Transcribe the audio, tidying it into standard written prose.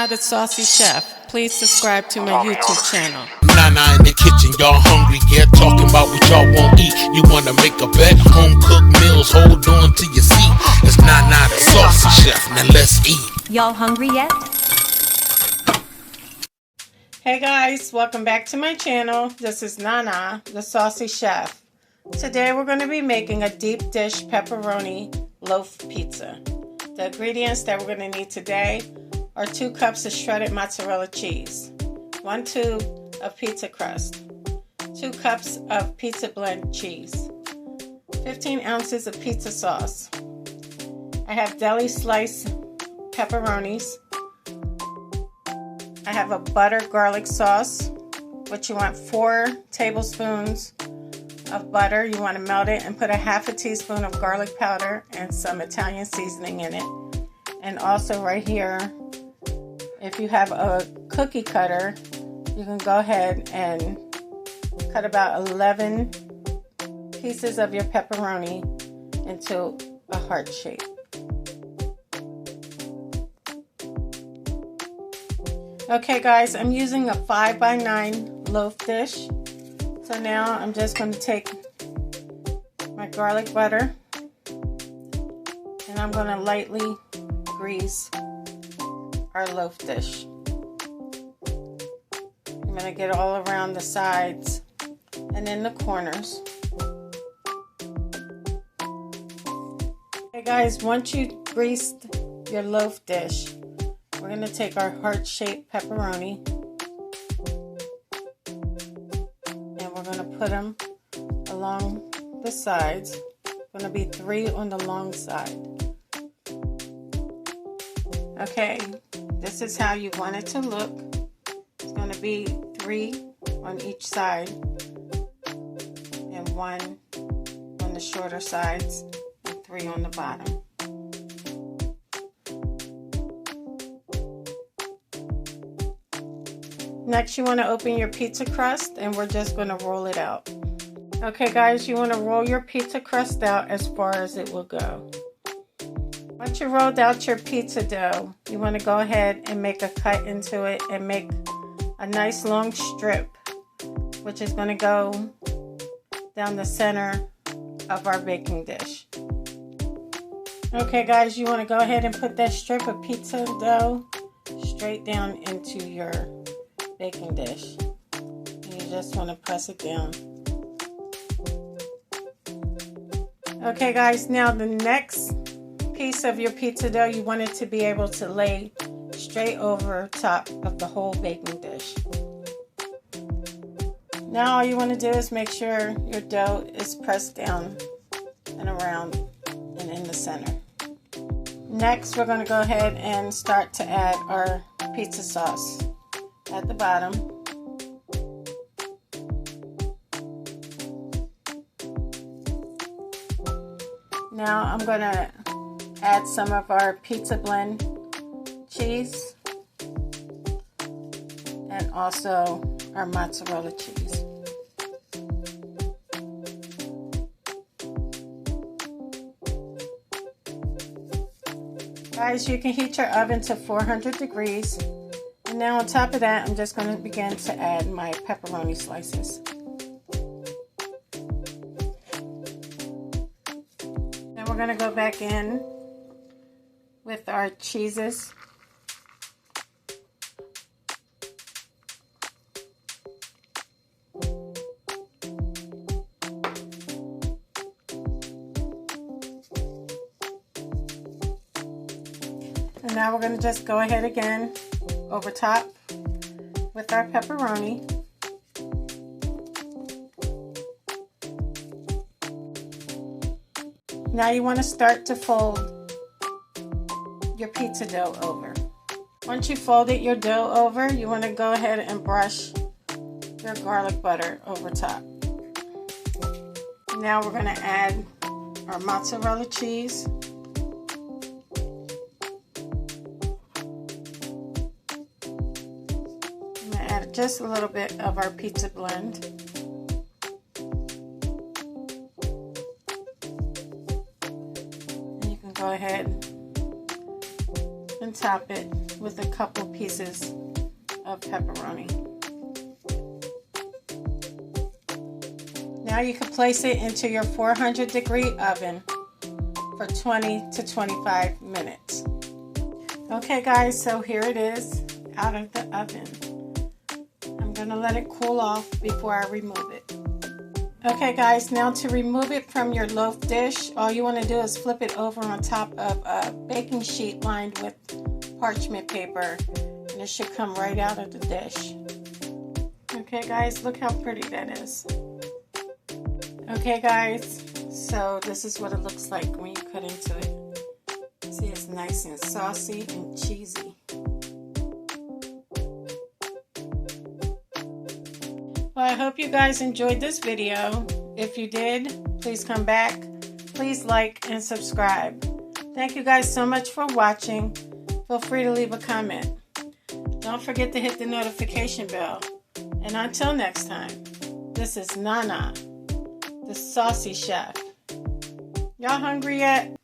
Nana the Saucy Chef. Please subscribe to my YouTube channel. Nana in the kitchen, y'all hungry, yeah, talking about what y'all won't eat. You wanna make a bet, home cooked meals, hold on to your seat. It's Nana the Saucy Chef, now let's eat. Y'all hungry yet? Hey guys, welcome back to my channel. This is Nana the Saucy Chef. Today we're going to be making a deep dish pepperoni loaf pizza. The ingredients that we're going to need today are 2 cups of shredded mozzarella cheese, 1 tube of pizza crust, 2 cups of pizza blend cheese, 15 ounces of pizza sauce. I have deli sliced pepperonis. I have a butter garlic sauce, which you want 4 tablespoons of butter. You want to melt it and put a ½ teaspoon of garlic powder and some Italian seasoning in it. And also right here, if you have a cookie cutter, you can go ahead and cut about 11 pieces of your pepperoni into a heart shape. Okay guys, I'm using a 5x9 loaf dish. So now I'm just going to take my garlic butter and I'm going to lightly grease our loaf dish. I'm going to get all around the sides and in the corners. Okay guys, once you greased your loaf dish, we're going to take our heart-shaped pepperoni and we're going to put them along the sides. Going to be 3 on the long side. Okay, this is how you want it to look. It's going to be 3 on each side and 1 on the shorter sides and 3 on the bottom. Next, you want to open your pizza crust and we're just going to roll it out. Okay guys, you want to roll your pizza crust out as far as it will go. Once you rolled out your pizza dough, you want to go ahead and make a cut into it and make a nice long strip, which is going to go down the center of our baking dish. Okay guys, you want to go ahead and put that strip of pizza dough straight down into your baking dish. And you just want to press it down. Okay guys, now the next piece of your pizza dough, you want it to be able to lay straight over top of the whole baking dish. Now all you want to do is make sure your dough is pressed down and around and in the center. Next, we're going to go ahead and start to add our pizza sauce at the bottom. Now I'm going to add some of our pizza blend cheese and also our mozzarella cheese. Guys, you can heat your oven to 400 degrees. And now on top of that, I'm just going to begin to add my pepperoni slices. Then we're going to go back in with our cheeses. And now we're going to just go ahead again over top with our pepperoni. Now you want to start to fold your pizza dough over. Once you folded your dough over, you want to go ahead and brush your garlic butter over top. Now we're going to add our mozzarella cheese. I'm going to add just a little bit of our pizza blend. And you can go ahead and top it with a couple pieces of pepperoni. Now you can place it into your 400-degree oven for 20 to 25 minutes. Okay guys, so here it is out of the oven. I'm going to let it cool off before I remove it. Okay guys, now to remove it from your loaf dish, all you want to do is flip it over on top of a baking sheet lined with parchment paper, and it should come right out of the dish. Okay guys, look how pretty that is. Okay guys, so this is what it looks like when you cut into it. See, it's nice and saucy and cheesy. Well, I hope you guys enjoyed this video. If you did, please come back. Please like and subscribe. Thank you guys so much for watching. Feel free to leave a comment. Don't forget to hit the notification bell. And until next time, this is Nana, the Saucy Chef. Y'all hungry yet?